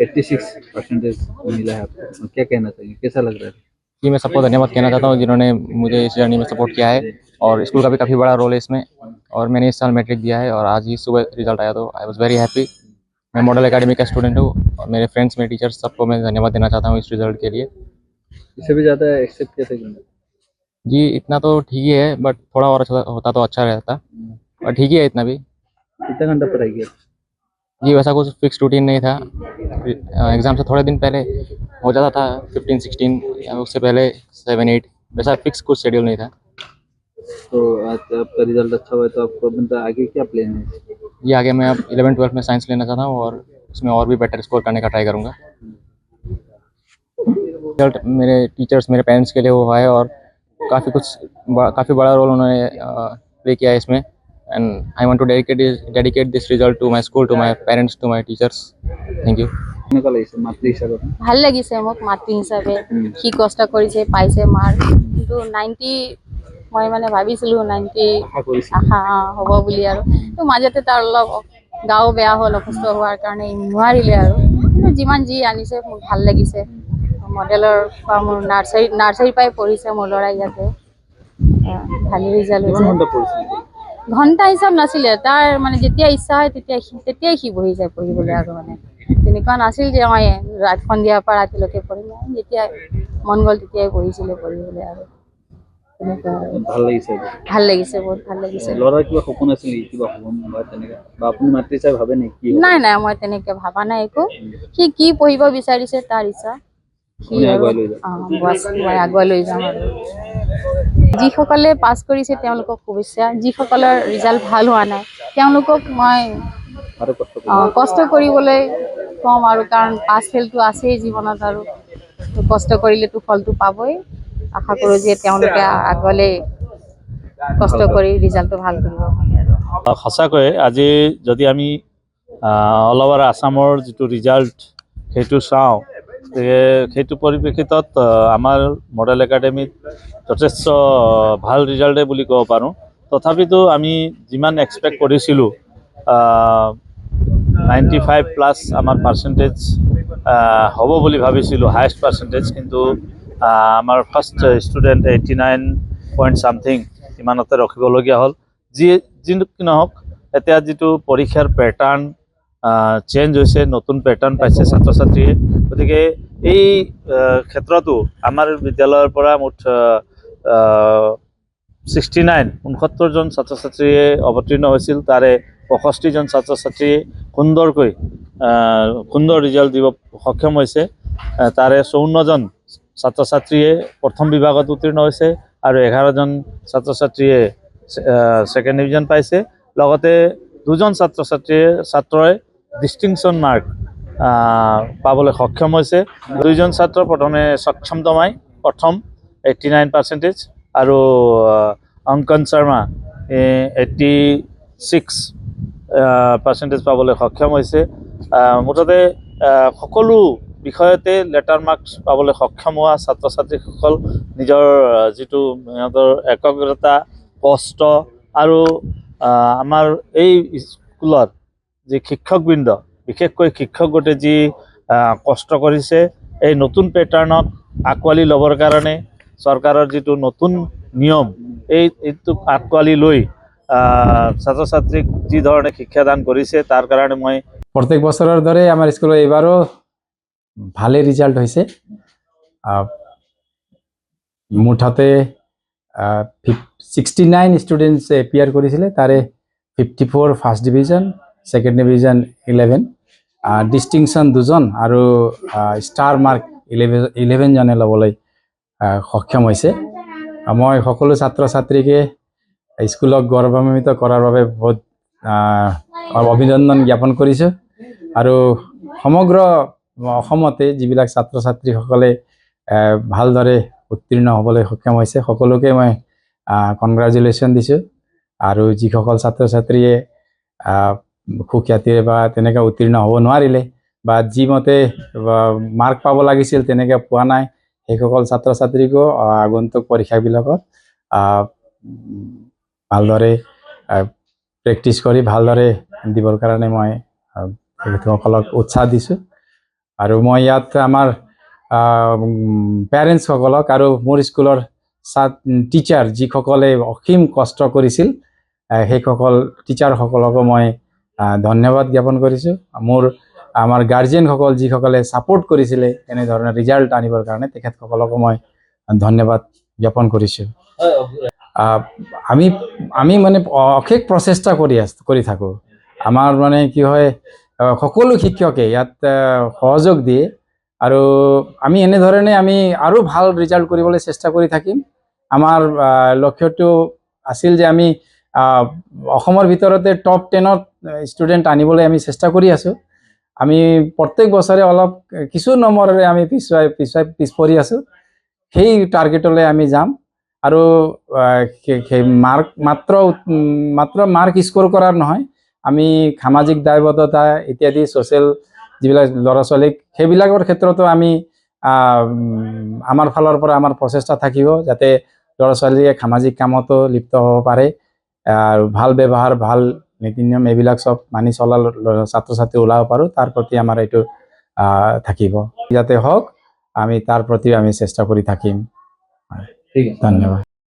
86% मिला है आपको, क्या कहना चाहिए, कैसा लग रहा है? जी मैं सबको धन्यवाद कहना चाहता हूँ जिन्होंने मुझे इस जर्नी में सपोर्ट किया है, और स्कूल का भी काफ़ी बड़ा रोल है इसमें। और मैंने इस साल मैट्रिक दिया है और आज ही सुबह रिजल्ट आया, तो आई वॉज वेरी हैप्पी। मैं मॉडल एकेडमी का स्टूडेंट हूँ और मेरे फ्रेंड्स, मेरे टीचर्स, सबको मैं धन्यवाद देना चाहता हूँ इस रिजल्ट के लिए। इससे भी ज़्यादा एक्सेप्ट कैसे किया? जी इतना तो ठीक ही है, बट थोड़ा और अच्छा होता तो अच्छा रहता, और ठीक ही है इतना भी। कितना घंटा पढ़ाई किया? जी वैसा कुछ फिक्स रूटीन नहीं था। एग्ज़ाम से थोड़े दिन पहले हो जाता था 15-16, या उससे पहले 7-8, वैसा फिक्स कुछ शेड्यूल नहीं था। तो आज आपका रिजल्ट अच्छा हुआ है, तो आपको मतलब आगे क्या प्लान है? जी आगे मैं अब 11th-12th में साइंस लेना चाहता हूँ और उसमें और भी बेटर स्कोर करने का ट्राई करूँगा। रिजल्ट मेरे टीचर्स, मेरे पेरेंट्स के लिए हुआ है, और काफ़ी बड़ा रोल उन्होंने प्ले किया है इसमें। And I want to dedicate this result to my school, to my parents, to my teachers. Thank you. কেনেকুৱা লাগিছে মাতৃ হিচাপে? ভাল লাগিছে মোক মাতৃ হিচাপে, কি কষ্ট কৰিছে, পাইছে মাৰ্ক। কিন্তু 90 মই মানে ভাবিছিলোঁ 90 আশা হ'ব বুলি, আৰু তো মাজতে তাৰ অলপ গাও বেয়া হ'ল, অসুস্থ হোৱাৰ কাৰণে নোৱাৰিলে আৰু। কিন্তু যিমান যি আনিছে মোক ভাল লাগিছে। মডেলৰ পৰা মোৰ নাৰ্চাৰীৰ পৰাই পঢ়িছে মোৰ ল'ৰা ইয়াতে, ভালেই ৰিজাল্ট হৈছে। ঘণ্টা হিচাপ নাছিলে তাৰ, মানে যেতিয়া ইচ্ছা হয় তেতিয়াই সি বহি যায় পঢ়িবলৈ। আৰু মানে তেনেকুৱা নাছিল যে মই সন্ধিয়াৰ পৰা ৰাতিলৈকে পঢ়িম, যেতিয়া মন গ'ল তেতিয়াই বহিছিলে পঢ়িবলৈ। আৰু তেনেকুৱা ভাল লাগিছে? ভাল লাগিছে, বহুত ভাল লাগিছে। ল'ৰাৰ কিবা সপোন আছিল নেকি, কিবা সপোন বা তেনেকুৱা, বা আপুনি মাতৃ হিচাপে ভাবে নেকি? নাই নাই, মই তেনেকৈ ভবা নাই একো। সি কি পঢ়িব বিচাৰিছে তাৰ ইচ্ছা, সি আৰু মই আগুৱাই লৈ যাম। আৰু যিসকলে পাছ কৰিছে তেওঁলোকক শুভেচ্ছা, যিসকলৰ ৰিজাল্ট ভাল হোৱা নাই তেওঁলোকক মই কষ্ট কৰিবলৈ কম। আৰু কাৰণ পাছ ফেইলটো আছেই জীৱনত, আৰু কষ্ট কৰিলেতো ফলটো পাবই। আশা কৰোঁ যে তেওঁলোকে আগলৈ কষ্ট কৰি ৰিজাল্টটো ভাল কৰিব। সঁচাকৈ আজি যদি আমি অল অভাৰ আছামৰ যিটো ৰিজাল্ট সেইটো চাওঁ, সেইটো পৰিপ্ৰেক্ষিতত আমাৰ মডেল একাডেমিত যথেষ্ট ভাল ৰিজাল্টে বুলি ক'ব পাৰোঁ। তথাপিতো আমি যিমান এক্সপেক্ট কৰিছিলোঁ 95+ আমাৰ পাৰ্চেণ্টেজ হ'ব বুলি ভাবিছিলোঁ, হায়েষ্ট পাৰ্চেণ্টেজ। কিন্তু আমাৰ ফাৰ্ষ্ট ষ্টুডেণ্ট 89 পইণ্ট ছামথিং ইমানতে ৰখিবলগীয়া হ'ল। যি কি নহওক, এতিয়া যিটো পৰীক্ষাৰ পেটাৰ্ণ চেঞ্জ হৈছে, নতুন পেটাৰ্ণ পাইছে ছাত্ৰ ছাত্ৰীয়ে। গতিকে এই ক্ষেত্ৰতো আমাৰ বিদ্যালয়ৰ পৰা মুঠ 69জন ছাত্ৰ ছাত্ৰীয়ে অৱতীৰ্ণ হৈছিল। তাৰে 65জন ছাত্ৰ ছাত্ৰীয়ে সুন্দৰ ৰিজাল্ট দিব সক্ষম হৈছে। তাৰে 54জন ছাত্ৰ ছাত্ৰীয়ে প্ৰথম বিভাগত উত্তীৰ্ণ হৈছে, আৰু 11জন ছাত্ৰ ছাত্ৰীয়ে ছেকেণ্ড ডিভিজন পাইছে। লগতে 2জন ছাত্ৰই ডিষ্টিংশ্যন মাৰ্ক পাবলৈ সক্ষম হৈছে। 2জন ছাত্ৰ প্ৰথমে সক্ষম দমাই প্ৰথম 89%, আৰু অংকন শৰ্মা 86% পাবলৈ সক্ষম হৈছে। মুঠতে সকলো বিষয়তে লেটাৰ মাৰ্কছ পাবলৈ সক্ষম হোৱা ছাত্ৰ ছাত্ৰীসকল নিজৰ যিটো সিহঁতৰ একাগ্ৰতা, কষ্ট, আৰু আমাৰ এই স্কুলত যি শিক্ষকবৃন্দ, বিশেষকৈ শিক্ষকগণে যি কষ্ট কৰিছে, এই নতুন পেটাৰ্ণক আঁকোৱালি ল'বৰ কাৰণে চৰকাৰৰ যিটো নতুন নিয়ম, এইটোক আঁকোৱালি লৈ ছাত্ৰ ছাত্ৰীক যি ধৰণে শিক্ষাদান কৰিছে তাৰ কাৰণে মই প্রত্যেক বছরের ধরে আমার স্কুলে এবারও ভালো রেজাল্ট হয়েছে। মুঠতে 69 স্টুডেন্টস এপিয়ার করেছিল, তারে 54 first division, second division 11, distinction 2জন, আর স্টার মার্ক 11 জনে লবলৈ সক্ষম হয়েছে। মই সকলো ছাত্ৰ ছাত্ৰীকে স্কুলক গৌৰৱান্বিত কৰাৰ বাবে বহুত অভিনন্দন জ্ঞাপন কৰিছোঁ। আৰু সমগ্ৰ অসমতে যিবিলাক ছাত্ৰ ছাত্ৰীসকলে ভালদৰে উত্তীৰ্ণ হ'বলৈ সক্ষম হৈছে, সকলোকে মই কনগ্ৰেচুলেশ্যন দিছোঁ। আৰু যিসকল ছাত্ৰ ছাত্ৰীয়ে সুখ্যাতিৰে বা তেনেকৈ উত্তীৰ্ণ হ'ব নোৱাৰিলে, বা যিমতে মাৰ্ক পাব লাগিছিল তেনেকৈ পোৱা নাই, সেইসকল ছাত্ৰ ছাত্ৰীকো আগন্তুক পৰীক্ষাবিলাকত ভালদৰে প্ৰেক্টিছ কৰি ভালদৰে দিবৰ কাৰণে মই তেখেতসকলক উৎসাহ দিছোঁ। আৰু মই ইয়াত আমাৰ পেৰেণ্টছসকলক আৰু মোৰ স্কুলৰ টিচাৰ যিসকলে অসীম কষ্ট কৰিছিল সেইসকল টিচাৰসকলকো মই ধন্যবাদ জ্ঞাপন কৰিছোঁ। আমাৰ গাৰ্জেনসকল যিসকলে ছাপোৰ্ট কৰিছিলে এনেধৰণৰ ৰিজাল্ট আনিবৰ কাৰণে তেখেতসকলকো মই ধন্যবাদ জ্ঞাপন কৰিছোঁ। আমি মানে অশেষ প্ৰচেষ্টা কৰি থাকোঁ। আমাৰ মানে কি হয় সকলো শিক্ষকে ইয়াত সহযোগ দিয়ে আৰু আমি এনেধৰণে আমি আৰু ভাল ৰিজাল্ট কৰিবলৈ চেষ্টা কৰি থাকিম। আমাৰ লক্ষ্যটো আছিল যে আমি অসমৰ ভিতৰতে টপ 10ত ষ্টুডেণ্ট আনিবলৈ আমি চেষ্টা কৰি আছোঁ। আমি প্ৰত্যেক বছৰে অলপ কিছু নম্বৰেৰে আমি পিছ পৰি আছোঁ। সেই টাৰ্গেটলৈ আমি যাম আৰু মাত্ৰ মাৰ্ক স্ক'ৰ কৰাৰ নহয়, আমি সামাজিক দায়বদ্ধতা ইত্যাদি ছ'চিয়েল যিবিলাক ল'ৰা ছোৱালীক সেইবিলাকৰ ক্ষেত্ৰতো আমি আমাৰ ফালৰ পৰা আমাৰ প্ৰচেষ্টা থাকিব যাতে ল'ৰা ছোৱালীয়ে সামাজিক কামতো লিপ্ত হ'ব পাৰে আৰু ভাল ব্যৱহাৰ ভাল নীতি নিয়ম এইবিলাক চব মানি চলা ছাত্ৰ ছাত্ৰী ওলাব পাৰোঁ, তাৰ প্ৰতি আমাৰ এইটো থাকিব যাতে হওক, আমি তাৰ প্ৰতি আমি চেষ্টা কৰি থাকিম। ঠিক আছে, ধন্যবাদ।